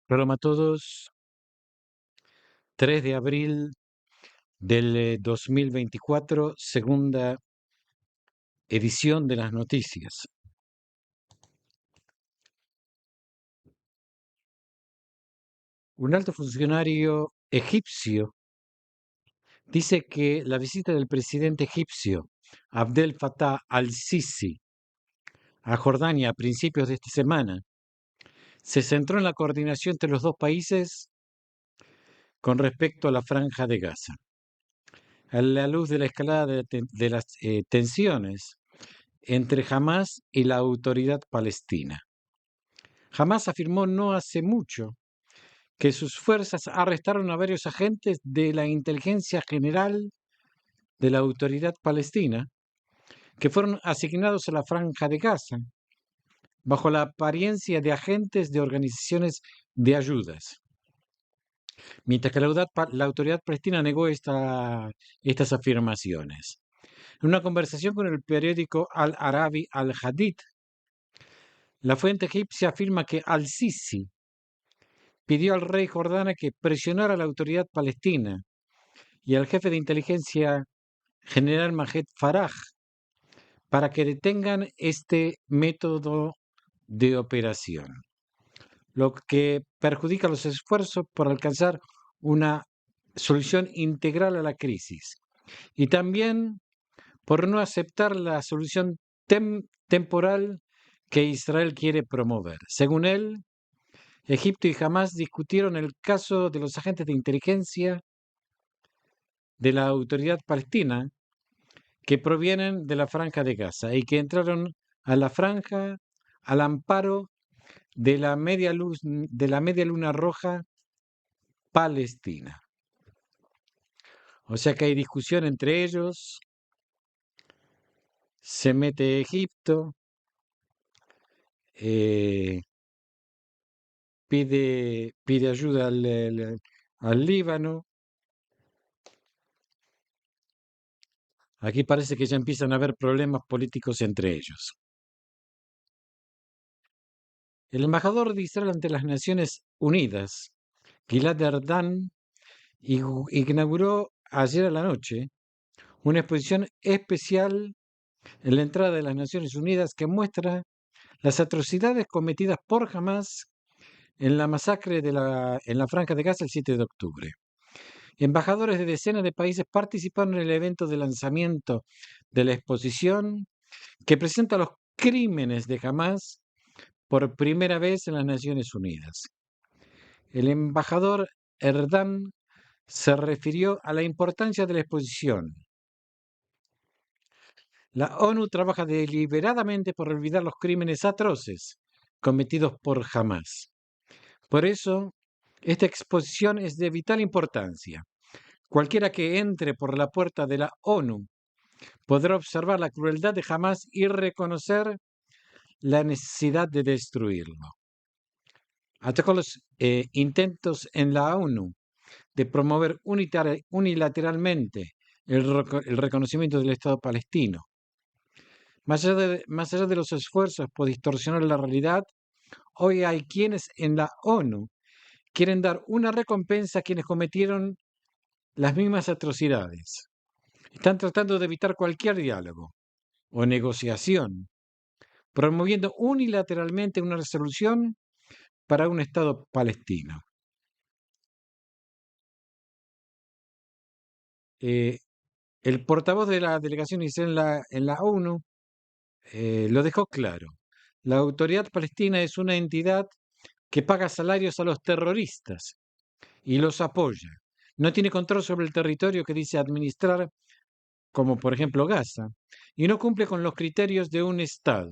Shalom a todos. 3 de abril del 2024, segunda edición de las noticias. Un alto funcionario egipcio dice que la visita del presidente egipcio Abdel Fattah al-Sisi a Jordania a principios de esta semana se centró en la coordinación entre los dos países con respecto a la Franja de Gaza. A la luz de la escalada de las tensiones entre Hamás y la Autoridad Palestina. Hamás afirmó no hace mucho que sus fuerzas arrestaron a varios agentes de la inteligencia general de la Autoridad Palestina que fueron asignados a la Franja de Gaza bajo la apariencia de agentes de organizaciones de ayudas. Mientras que la Autoridad Palestina negó estas afirmaciones. En una conversación con el periódico Al-Arabi Al-Hadith, la fuente egipcia afirma que al-Sisi pidió al rey jordana que presionara a la autoridad palestina y al jefe de inteligencia general Majed Faraj para que detengan este método de operación, lo que perjudica los esfuerzos por alcanzar una solución integral a la crisis y también por no aceptar la solución temporal que Israel quiere promover. Según él, Egipto y Hamás discutieron el caso de los agentes de inteligencia de la autoridad palestina que provienen de la Franja de Gaza y que entraron a la franja al amparo de la Media Luna Roja palestina. O sea que hay discusión entre ellos, se mete Egipto, pide ayuda al Líbano. Aquí parece que ya empiezan a haber problemas políticos entre ellos. El embajador de Israel ante las Naciones Unidas, Gilad Erdan, inauguró ayer a la noche una exposición especial en la entrada de las Naciones Unidas que muestra las atrocidades cometidas por Hamás en la masacre en la Franja de Gaza el 7 de octubre. Embajadores de decenas de países participaron en el evento de lanzamiento de la exposición que presenta los crímenes de Hamás por primera vez en las Naciones Unidas. El embajador Erdan se refirió a la importancia de la exposición. La ONU trabaja deliberadamente por olvidar los crímenes atroces cometidos por Hamás. Por eso, esta exposición es de vital importancia. Cualquiera que entre por la puerta de la ONU podrá observar la crueldad de Hamás y reconocer la necesidad de destruirlo. Atacó los intentos en la ONU de promover unilateralmente el reconocimiento del Estado palestino. Más allá de los esfuerzos por distorsionar la realidad, hoy hay quienes en la ONU quieren dar una recompensa a quienes cometieron las mismas atrocidades. Están tratando de evitar cualquier diálogo o negociación, promoviendo unilateralmente una resolución para un Estado palestino. El portavoz de la delegación israelí en la ONU lo dejó claro. La autoridad palestina es una entidad que paga salarios a los terroristas y los apoya. No tiene control sobre el territorio que dice administrar, como por ejemplo Gaza, y no cumple con los criterios de un Estado.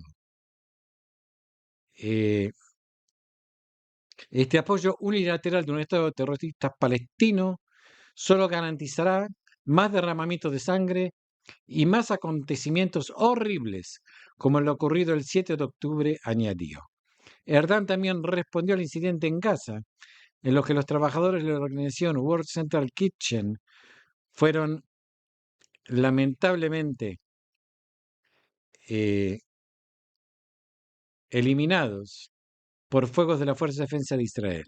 Este apoyo unilateral de un Estado terrorista palestino solo garantizará más derramamiento de sangre y más acontecimientos horribles, como lo ocurrido el 7 de octubre, añadió. Erdan también respondió al incidente en Gaza, en lo que los trabajadores de la organización World Central Kitchen fueron lamentablemente eliminados por fuegos de la Fuerza de Defensa de Israel.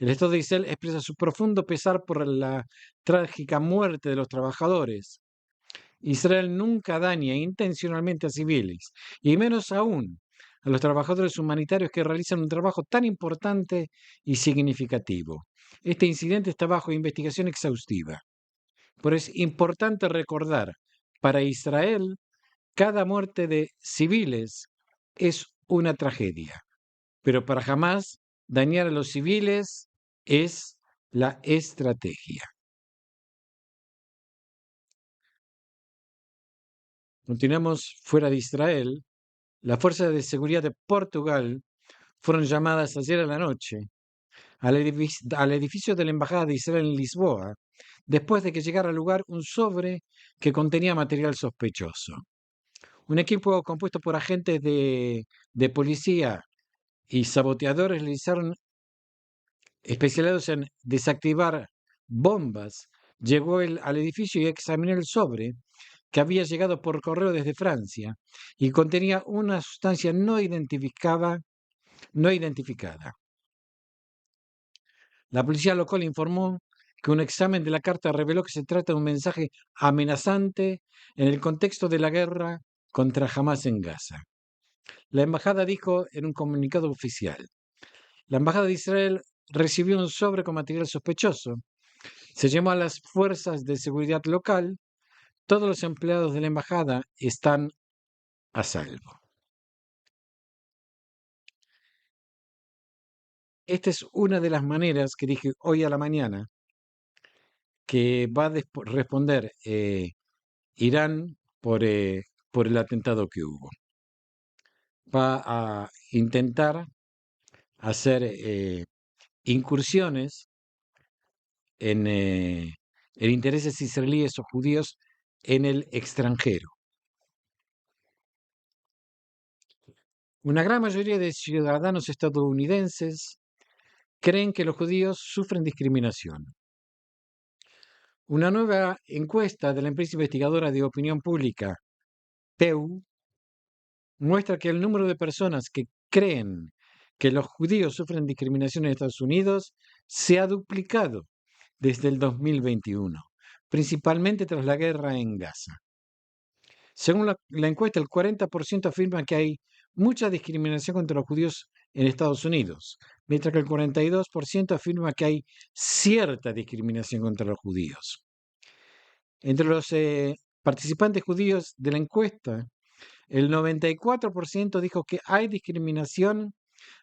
El Estado de Israel expresa su profundo pesar por la trágica muerte de los trabajadores. Israel nunca daña intencionalmente a civiles, y menos aún a los trabajadores humanitarios que realizan un trabajo tan importante y significativo. Este incidente está bajo investigación exhaustiva. Pero es importante recordar, para Israel, cada muerte de civiles es una tragedia, pero para Hamás, dañar a los civiles es la estrategia. Continuamos fuera de Israel. Las fuerzas de seguridad de Portugal fueron llamadas ayer a la noche al edificio de la Embajada de Israel en Lisboa, después de que llegara al lugar un sobre que contenía material sospechoso. Un equipo compuesto por agentes de policía y saboteadores realizaron especializados en desactivar bombas, llegó al edificio y examinó el sobre que había llegado por correo desde Francia y contenía una sustancia no identificada. La policía local informó que un examen de la carta reveló que se trata de un mensaje amenazante en el contexto de la guerra contra Hamas en Gaza. La embajada dijo en un comunicado oficial: la embajada de Israel recibió un sobre con material sospechoso. Se llamó a las fuerzas de seguridad local. Todos los empleados de la embajada están a salvo. Esta es una de las maneras que dije hoy a la mañana que va a responder Irán por el atentado que hubo. Va a intentar hacer incursiones en intereses israelíes o judíos en el extranjero. Una gran mayoría de ciudadanos estadounidenses creen que los judíos sufren discriminación. Una nueva encuesta de la empresa investigadora de opinión pública, Pew, muestra que el número de personas que creen que los judíos sufren discriminación en Estados Unidos se ha duplicado desde el 2021, principalmente tras la guerra en Gaza. Según la encuesta, el 40% afirma que hay mucha discriminación contra los judíos en Estados Unidos, mientras que el 42% afirma que hay cierta discriminación contra los judíos. Entre los participantes judíos de la encuesta, el 94% dijo que hay discriminación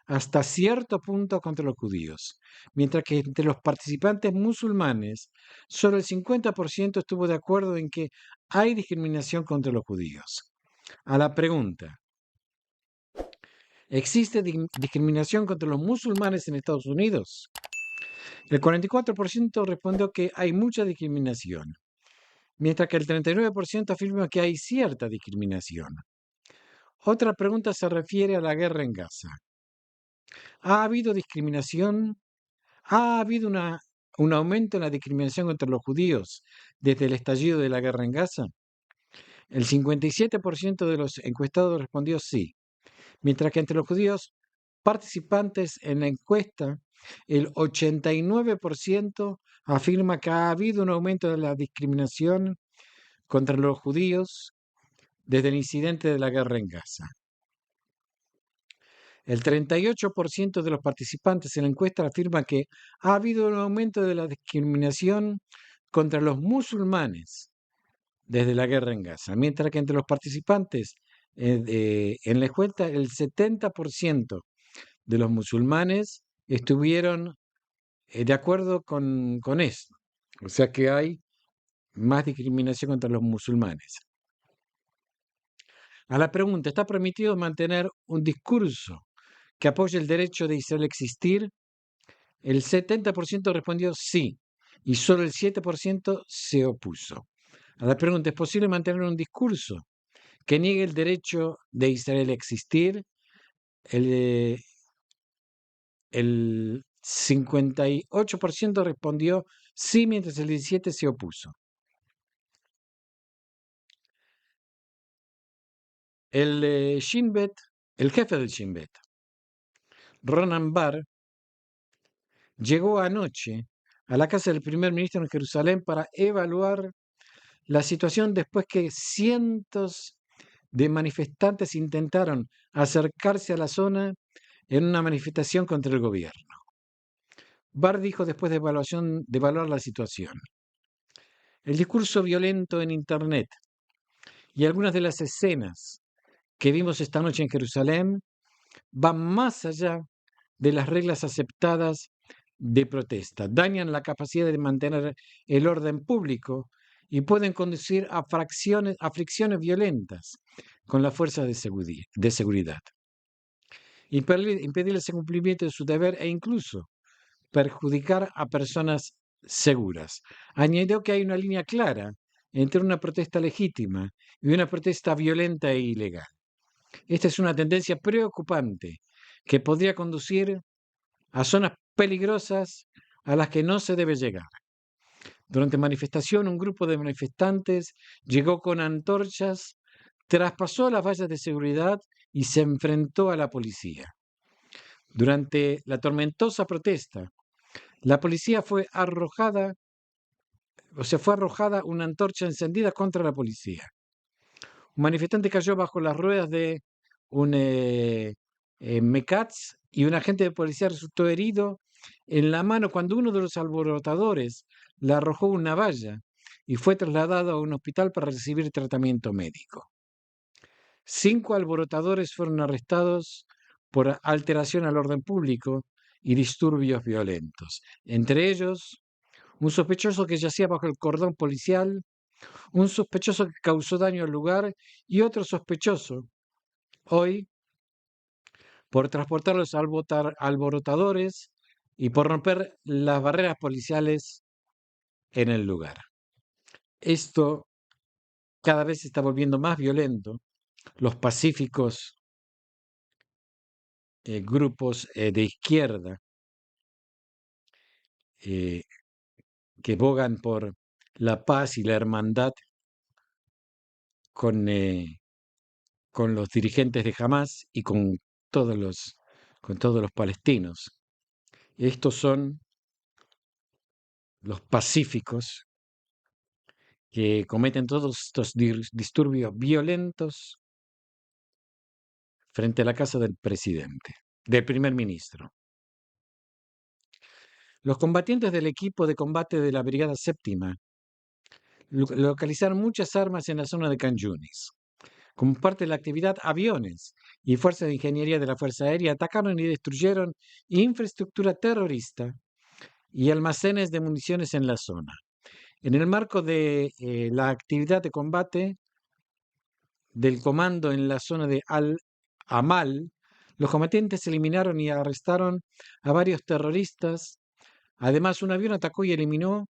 hasta cierto punto contra los judíos, mientras que entre los participantes musulmanes, solo el 50% estuvo de acuerdo en que hay discriminación contra los judíos. A la pregunta, ¿existe discriminación contra los musulmanes en Estados Unidos? El 44% respondió que hay mucha discriminación, mientras que el 39% afirma que hay cierta discriminación. Otra pregunta se refiere a la guerra en Gaza. ¿Ha habido discriminación? ¿Ha habido un aumento en la discriminación contra los judíos desde el estallido de la guerra en Gaza? El 57% de los encuestados respondió sí, mientras que entre los judíos participantes en la encuesta, el 89% afirma que ha habido un aumento de la discriminación contra los judíos desde el incidente de la guerra en Gaza. El 38% de los participantes en la encuesta afirma que ha habido un aumento de la discriminación contra los musulmanes desde la guerra en Gaza, mientras que entre los participantes en la encuesta el 70% de los musulmanes estuvieron de acuerdo con eso. O sea que hay más discriminación contra los musulmanes. A la pregunta, ¿está permitido mantener un discurso que apoye el derecho de Israel a existir? El 70% respondió sí y solo el 7% se opuso. A la pregunta, ¿es posible mantener un discurso que niegue el derecho de Israel a existir? El 58% respondió sí, mientras el 17% se opuso. El Shin Bet, el jefe del Shin Bet, Ronan Bar, llegó anoche a la casa del primer ministro en Jerusalén para evaluar la situación después que cientos de manifestantes intentaron acercarse a la zona en una manifestación contra el gobierno. Barr dijo después de evaluar la situación: el discurso violento en Internet y algunas de las escenas que vimos esta noche en Jerusalén van más allá de las reglas aceptadas de protesta, dañan la capacidad de mantener el orden público y pueden conducir a fricciones violentas con las fuerzas de seguridad, impedir ese cumplimiento de su deber e incluso perjudicar a personas seguras. Añadió que hay una línea clara entre una protesta legítima y una protesta violenta e ilegal. Esta es una tendencia preocupante que podría conducir a zonas peligrosas a las que no se debe llegar. Durante manifestación, un grupo de manifestantes llegó con antorchas, traspasó las vallas de seguridad y se enfrentó a la policía. Durante la tormentosa protesta, la policía fue arrojada una antorcha encendida contra la policía. Un manifestante cayó bajo las ruedas de un Mecats y un agente de policía resultó herido en la mano cuando uno de los alborotadores le arrojó una valla y fue trasladado a un hospital para recibir tratamiento médico. 5 alborotadores fueron arrestados por alteración al orden público y disturbios violentos. Entre ellos, un sospechoso que yacía bajo el cordón policial, un sospechoso que causó daño al lugar y otro sospechoso, hoy, por transportar a los alborotadores y por romper las barreras policiales en el lugar. Esto cada vez se está volviendo más violento. Los pacíficos grupos de izquierda eh, que bogan por la paz y la hermandad con, con los dirigentes de Hamas y con todos los palestinos. Estos son los pacíficos que cometen todos estos disturbios violentos frente a la casa del presidente, del primer ministro. Los combatientes del equipo de combate de la Brigada Séptima localizaron muchas armas en la zona de Khan Yunis. Como parte de la actividad, aviones y fuerzas de ingeniería de la Fuerza Aérea atacaron y destruyeron infraestructura terrorista y almacenes de municiones en la zona. En el marco de la actividad de combate del comando en la zona de Al-Amal, los combatientes eliminaron y arrestaron a varios terroristas. Además, un avión atacó y eliminó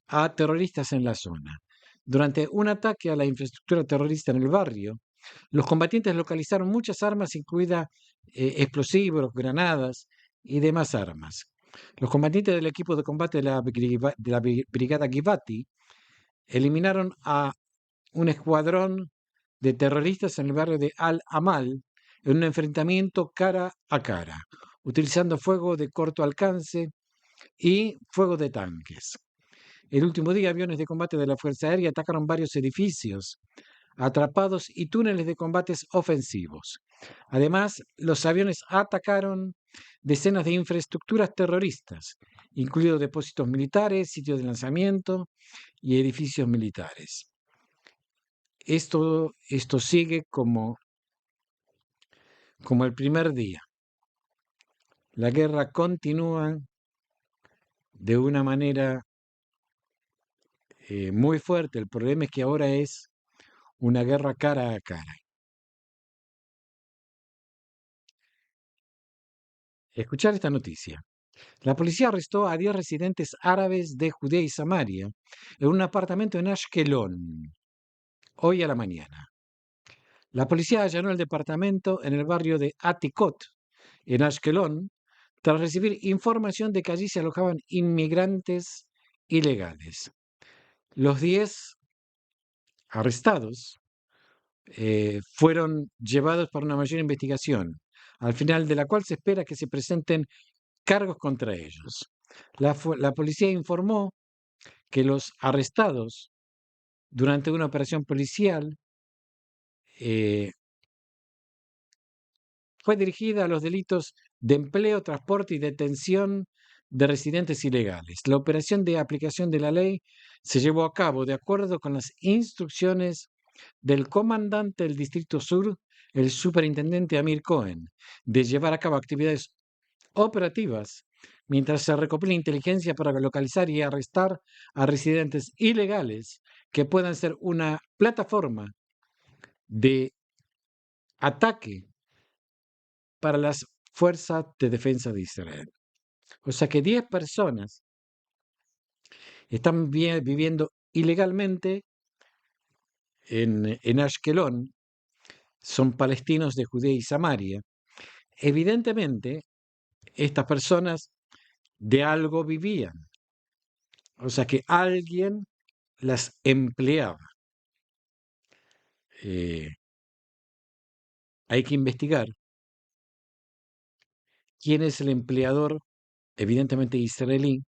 a terroristas en la zona. Durante un ataque a la infraestructura terrorista en el barrio, los combatientes localizaron muchas armas, incluidas explosivos, granadas y demás armas. Los combatientes del equipo de combate de la Brigada Givati eliminaron a un escuadrón de terroristas en el barrio de Al-Amal en un enfrentamiento cara a cara, utilizando fuego de corto alcance y fuego de tanques. El último día, aviones de combate de la Fuerza Aérea atacaron varios edificios atrapados y túneles de combates ofensivos. Además, los aviones atacaron decenas de infraestructuras terroristas, incluidos depósitos militares, sitios de lanzamiento y edificios militares. Esto sigue como el primer día. La guerra continúa de una manera muy fuerte. El problema es que ahora es una guerra cara a cara. Escuchar esta noticia. La policía arrestó a 10 residentes árabes de Judea y Samaria en un apartamento en Ashkelon, hoy a la mañana. La policía allanó el departamento en el barrio de Atikot, en Ashkelon, tras recibir información de que allí se alojaban inmigrantes ilegales. Los 10 arrestados fueron llevados para una mayor investigación, al final de la cual se espera que se presenten cargos contra ellos. La policía informó que los arrestados durante una operación policial eh, fue dirigida a los delitos de empleo, transporte y detención de residentes ilegales. La operación de aplicación de la ley se llevó a cabo de acuerdo con las instrucciones del comandante del Distrito Sur, el superintendente Amir Cohen, de llevar a cabo actividades operativas mientras se recopila inteligencia para localizar y arrestar a residentes ilegales que puedan ser una plataforma de ataque para las fuerzas de defensa de Israel. O sea que 10 personas están viviendo ilegalmente en Ashkelon, son palestinos de Judea y Samaria. Evidentemente, estas personas de algo vivían, o sea que alguien las empleaba. Eh, hay que investigar quién es el empleador, evidentemente israelí,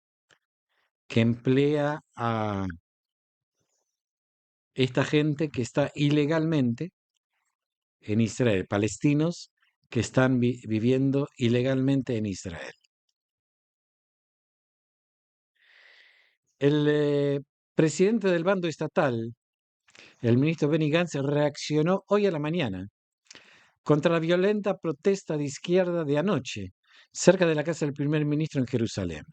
que emplea a esta gente que está ilegalmente en Israel, palestinos que están viviendo ilegalmente en Israel. El presidente del bando estatal, el ministro Benny Gantz, reaccionó hoy a la mañana contra la violenta protesta de izquierda de anoche cerca de la casa del primer ministro en Jerusalén.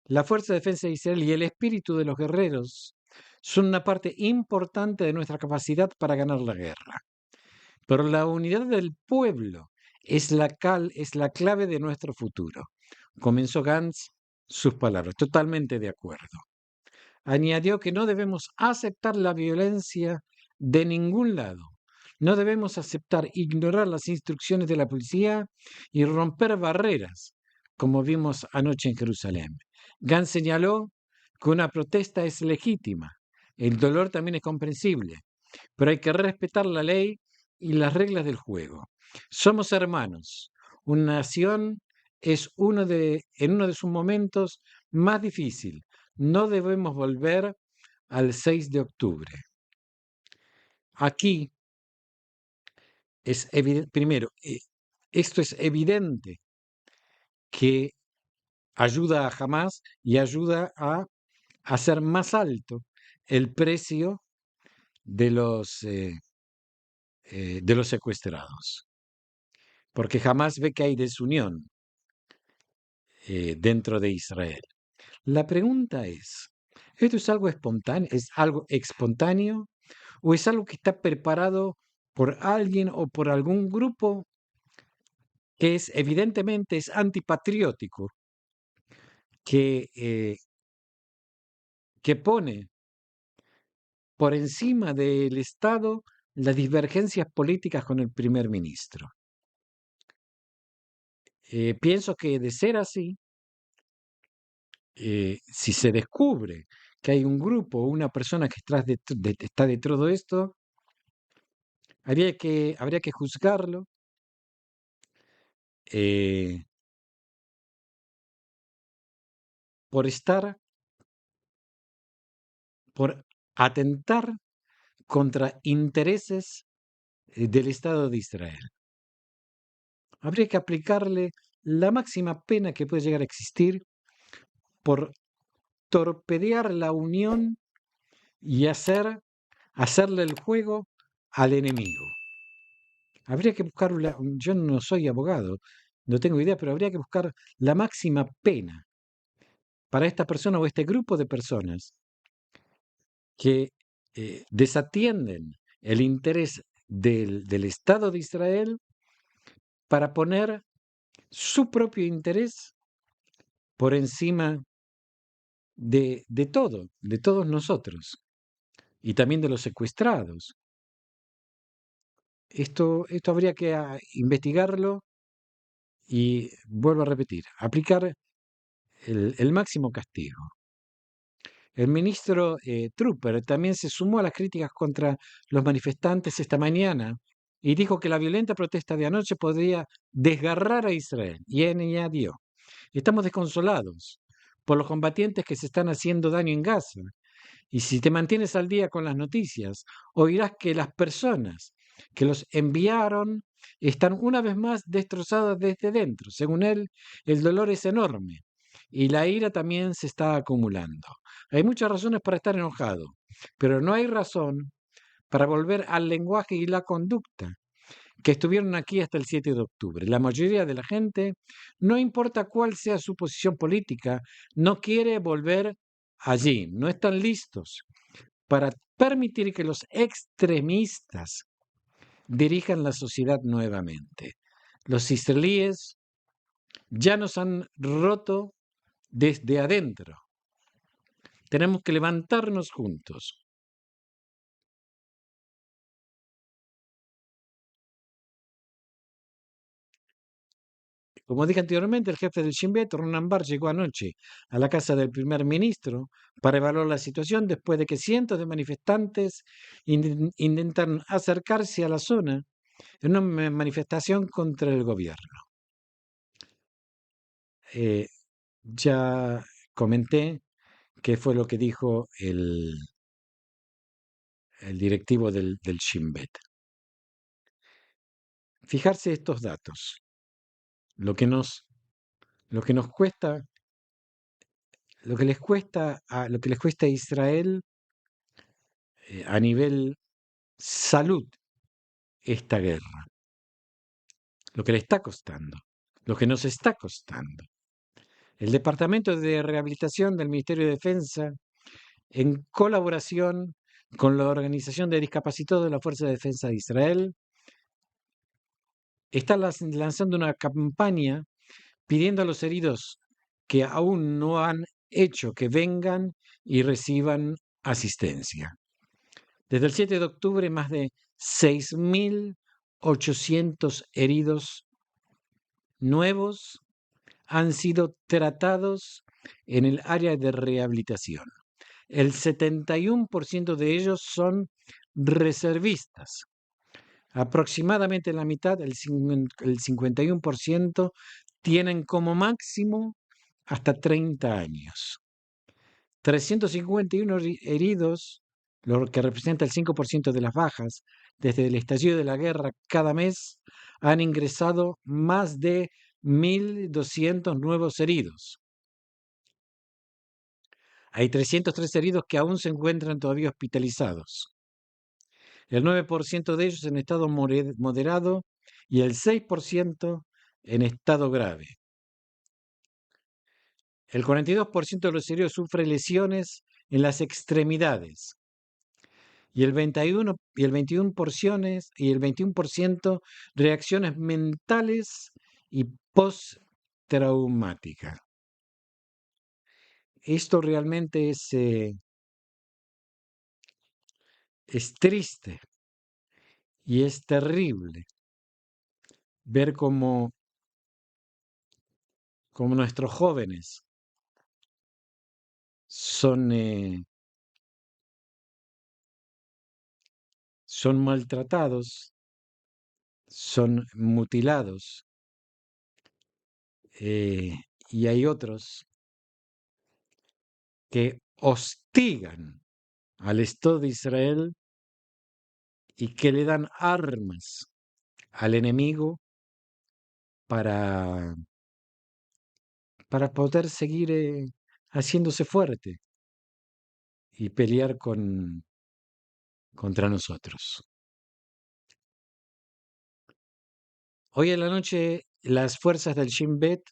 La Fuerza de Defensa de Israel y el espíritu de los guerreros son una parte importante de nuestra capacidad para ganar la guerra. Pero la unidad del pueblo es la clave de nuestro futuro. Comenzó Gantz sus palabras, totalmente de acuerdo. Añadió que no debemos aceptar la violencia de ningún lado. No debemos aceptar ignorar las instrucciones de la policía y romper barreras, como vimos anoche en Jerusalén. Gantz señaló que una protesta es legítima. El dolor también es comprensible, pero hay que respetar la ley y las reglas del juego. Somos hermanos. Una nación es en uno de sus momentos más difíciles. No debemos volver al 6 de octubre. Aquí es evidente, primero, esto es evidente que ayuda a Hamas y ayuda a hacer más alto el precio de los secuestrados, porque Hamas ve que hay desunión dentro de Israel. La pregunta es, ¿esto es algo espontáneo, es algo espontáneo o es algo que está preparado por alguien o por algún grupo que es evidentemente es antipatriótico, que pone por encima del Estado las divergencias políticas con el primer ministro? Pienso que de ser así, si se descubre que hay un grupo o una persona que está detrás de todo esto, habría que juzgarlo eh, por por atentar contra intereses del Estado de Israel. Habría que aplicarle la máxima pena que puede llegar a existir por torpedear la unión y hacerle el juego al enemigo. Habría que buscar, yo no soy abogado, no tengo idea, pero habría que buscar la máxima pena para esta persona o este grupo de personas que desatienden el interés del Estado de Israel para poner su propio interés por encima de todos nosotros y también de los secuestrados. Esto habría que investigarlo y vuelvo a repetir, aplicar el máximo castigo. El ministro Trooper también se sumó a las críticas contra los manifestantes esta mañana y dijo que la violenta protesta de anoche podría desgarrar a Israel. Y añadió, Estamos desconsolados por los combatientes que se están haciendo daño en Gaza. Y si te mantienes al día con las noticias, oirás que las personas que los enviaron están una vez más destrozadas desde dentro. Según él, el dolor es enorme y la ira también se está acumulando. Hay muchas razones para estar enojado, pero no hay razón para volver al lenguaje y la conducta que estuvieron aquí hasta el 7 de octubre. La mayoría de la gente, no importa cuál sea su posición política, no quiere volver allí, no están listos para permitir que los extremistas dirijan la sociedad nuevamente. Los israelíes ya nos han roto desde adentro. Tenemos que levantarnos juntos. Como dije anteriormente, el jefe del Shin Bet, Ronan Bar, llegó anoche a la casa del primer ministro para evaluar la situación después de que cientos de manifestantes intentan acercarse a la zona en una manifestación contra el gobierno. Eh, ya comenté qué fue lo que dijo el directivo del Shin Bet. Fijarse estos datos, lo que nos, lo que nos cuesta, lo que les cuesta a Israel a nivel salud esta guerra, lo que le está costando, lo que nos está costando. El Departamento de Rehabilitación del Ministerio de Defensa, en colaboración con la Organización de Discapacitados de la Fuerza de Defensa de Israel, está lanzando una campaña pidiendo a los heridos que aún no han hecho que vengan y reciban asistencia. Desde el 7 de octubre, más de 6.800 heridos nuevos han sido tratados en el área de rehabilitación. El 71% de ellos son reservistas. Aproximadamente la mitad, el 51%, tienen como máximo hasta 30 años. 351 heridos, lo que representa el 5% de las bajas, desde el estallido de la guerra cada mes, han ingresado más de 1.200 nuevos heridos. Hay 303 heridos que aún se encuentran todavía hospitalizados. El 9% de ellos en estado moderado y el 6% en estado grave. El 42% de los heridos sufre lesiones en las extremidades y el 21% reacciones mentales y postraumáticas. Esto realmente es triste y es terrible ver cómo nuestros jóvenes son maltratados, son mutilados, y hay otros que hostigan al Estado de Israel y que le dan armas al enemigo para, para poder seguir haciéndose fuerte y pelear contra nosotros. Hoy en la noche las fuerzas del Shin Bet,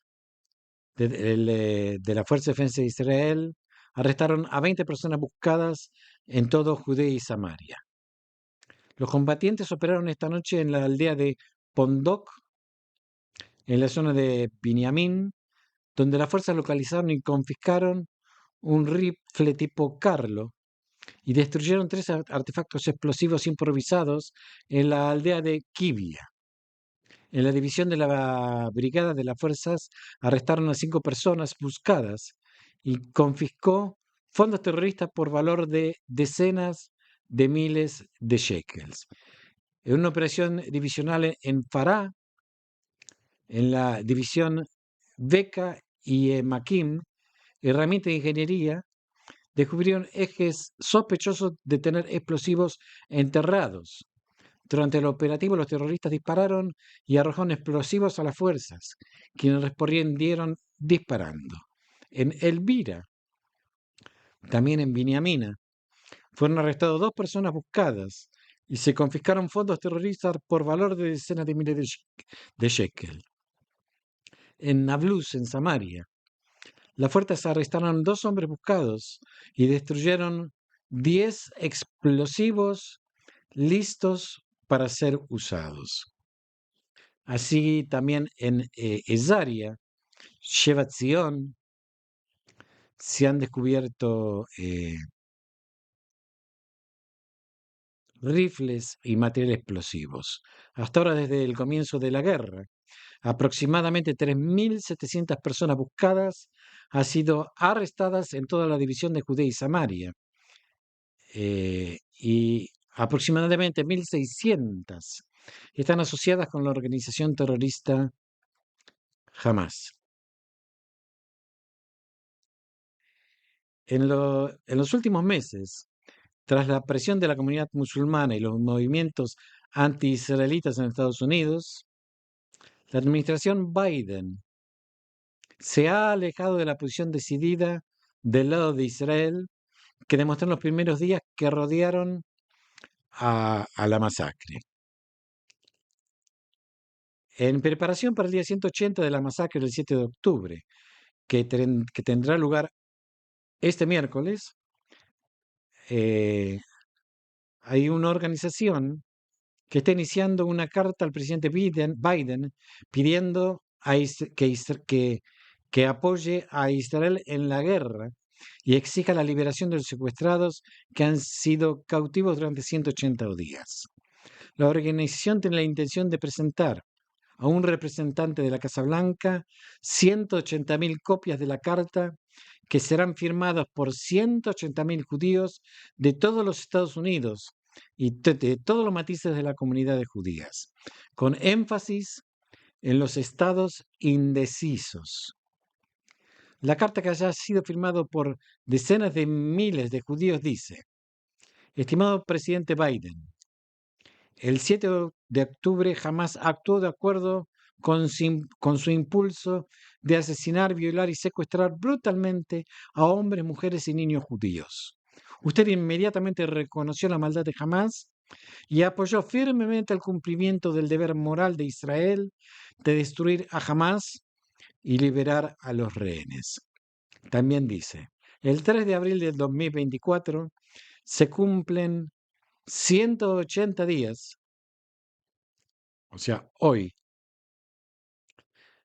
de la Fuerza de Defensa de Israel, arrestaron a 20 personas buscadas en todo Judea y Samaria. Los combatientes operaron esta noche en la aldea de Pondok, en la zona de Binyamin, donde las fuerzas localizaron y confiscaron un rifle tipo Carlo y destruyeron 3 artefactos explosivos improvisados en la aldea de Kibia. En la división de la brigada de las fuerzas arrestaron a 5 personas buscadas y confiscó fondos terroristas por valor de decenas de miles de shekels. En una operación divisional en Fará, en la división Beca y Makim, herramientas de ingeniería, descubrieron ejes sospechosos de tener explosivos enterrados. Durante el operativo, los terroristas dispararon y arrojaron explosivos a las fuerzas, quienes respondieron disparando. En Elvira, también en Biniamina, fueron arrestados 2 personas buscadas y se confiscaron fondos terroristas por valor de decenas de miles de shekel. En Nablus, en Samaria, las fuerzas arrestaron 2 hombres buscados y destruyeron 10 explosivos listos para ser usados. Así también en Ezaria, Shevat Zion, se han descubierto rifles y materiales explosivos. Hasta ahora, desde el comienzo de la guerra, aproximadamente 3.700 personas buscadas han sido arrestadas en toda la división de Judea y Samaria. Y aproximadamente 1.600 están asociadas con la organización terrorista Hamas. En los últimos meses, tras la presión de la comunidad musulmana y los movimientos anti-israelitas en Estados Unidos, la administración Biden se ha alejado de la posición decidida del lado de Israel que demostró en los primeros días que rodearon a la masacre. En preparación para el día 180 de la masacre del 7 de octubre, que tendrá lugar este miércoles, hay una organización que está iniciando una carta al presidente Biden pidiendo que apoye a Israel en la guerra y exija la liberación de los secuestrados que han sido cautivos durante 180 días. La organización tiene la intención de presentar a un representante de la Casa Blanca 180.000 copias de la carta que serán firmadas por 180.000 judíos de todos los Estados Unidos y de todos los matices de la comunidad de judías, con énfasis en los estados indecisos. La carta, que haya sido firmada por decenas de miles de judíos, dice: estimado presidente Biden, el 7 de octubre jamás actuó de acuerdo con su impulso de asesinar, violar y secuestrar brutalmente a hombres, mujeres y niños judíos. Usted inmediatamente reconoció la maldad de Hamas y apoyó firmemente el cumplimiento del deber moral de Israel de destruir a Hamas y liberar a los rehenes. También dice: el 3 de abril del 2024 se cumplen 180 días, o sea, hoy,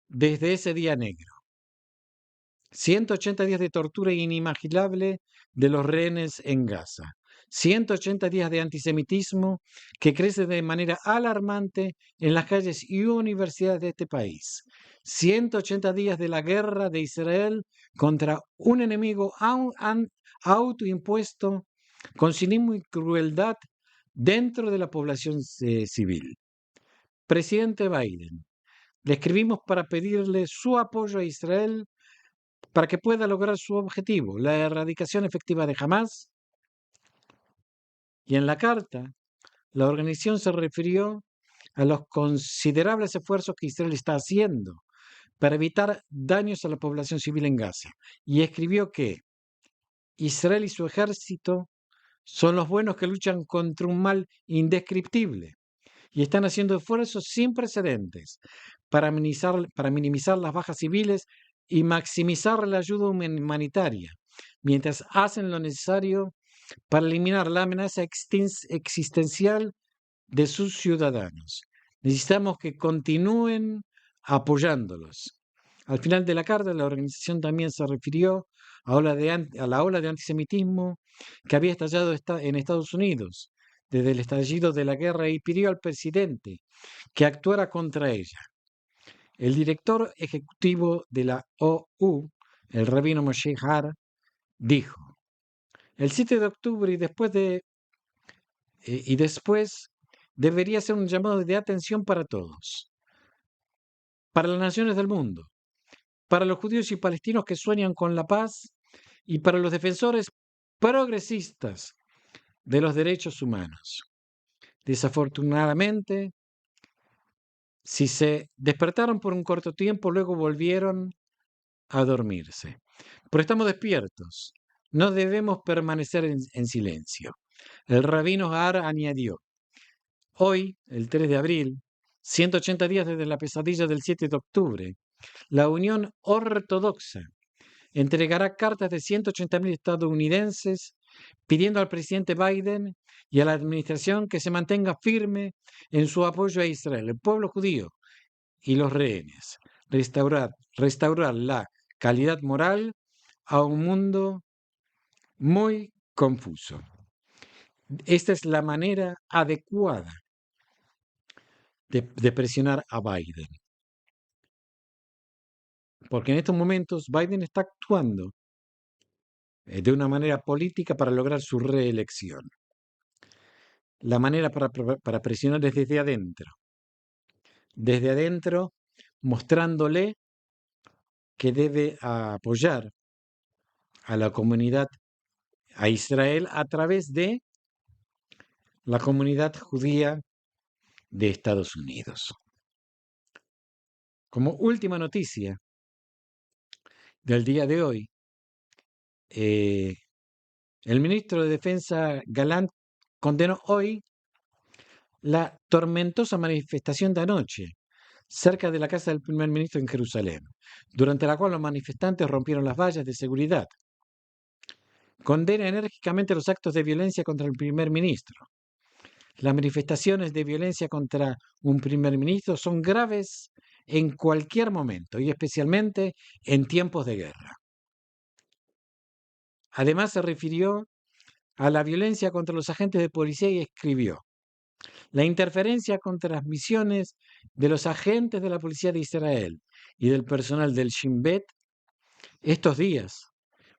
desde ese día negro. 180 días de tortura inimaginable de los rehenes en Gaza. 180 días de antisemitismo que crece de manera alarmante en las calles y universidades de este país. 180 días de la guerra de Israel contra un enemigo autoimpuesto con cinismo y crueldad dentro de la población civil. Presidente Biden, le escribimos para pedirle su apoyo a Israel para que pueda lograr su objetivo, la erradicación efectiva de Hamas. Y en la carta, la organización se refirió a los considerables esfuerzos que Israel está haciendo para evitar daños a la población civil en Gaza. Y escribió que Israel y su ejército son los buenos que luchan contra un mal indescriptible y están haciendo esfuerzos sin precedentes para minimizar las bajas civiles y maximizar la ayuda humanitaria, mientras hacen lo necesario para eliminar la amenaza existencial de sus ciudadanos. Necesitamos que continúen apoyándolos. Al final de la carta, la organización también se refirió a la ola de antisemitismo que había estallado en Estados Unidos desde el estallido de la guerra y pidió al presidente que actuara contra ella. El director ejecutivo de la OU, el rabino Moshe Har, dijo: el 7 de octubre y después debería ser un llamado de atención para todos, para las naciones del mundo, para los judíos y palestinos que sueñan con la paz y para los defensores progresistas de los derechos humanos. Desafortunadamente, si se despertaron por un corto tiempo, luego volvieron a dormirse. Pero estamos despiertos. No debemos permanecer en silencio. El rabino Har añadió, hoy, el 3 de abril, 180 días desde la pesadilla del 7 de octubre, la Unión Ortodoxa entregará cartas de 180.000 estadounidenses pidiendo al presidente Biden y a la administración que se mantenga firme en su apoyo a Israel, el pueblo judío y los rehenes. Restaurar la calidad moral a un mundo muy confuso. Esta es la manera adecuada de presionar a Biden. Porque en estos momentos Biden está actuando de una manera política para lograr su reelección. La manera para presionar es desde adentro. Desde adentro, mostrándole que debe apoyar a la comunidad, a Israel, a través de la comunidad judía de Estados Unidos. Como última noticia del día de hoy, el ministro de Defensa Galán condenó hoy la tormentosa manifestación de anoche cerca de la casa del primer ministro en Jerusalén, durante la cual los manifestantes rompieron las vallas de seguridad. Condena enérgicamente los actos de violencia contra el primer ministro. Las manifestaciones de violencia contra un primer ministro son graves en cualquier momento y especialmente en tiempos de guerra. Además, se refirió a la violencia contra los agentes de policía y escribió: la interferencia contra las misiones de los agentes de la policía de Israel y del personal del Shin Bet estos días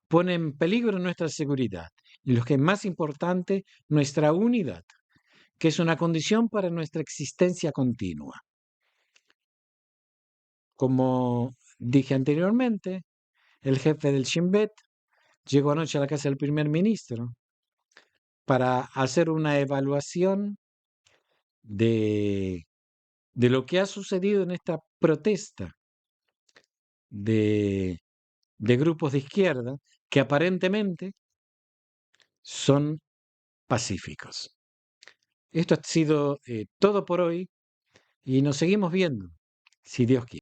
pone en peligro nuestra seguridad y, lo que es más importante, nuestra unidad, que es una condición para nuestra existencia continua. Como dije anteriormente, el jefe del Shin Bet llegó anoche a la casa del primer ministro para hacer una evaluación de lo que ha sucedido en esta protesta de grupos de izquierda que aparentemente son pacíficos. Esto ha sido todo por hoy y nos seguimos viendo, si Dios quiere.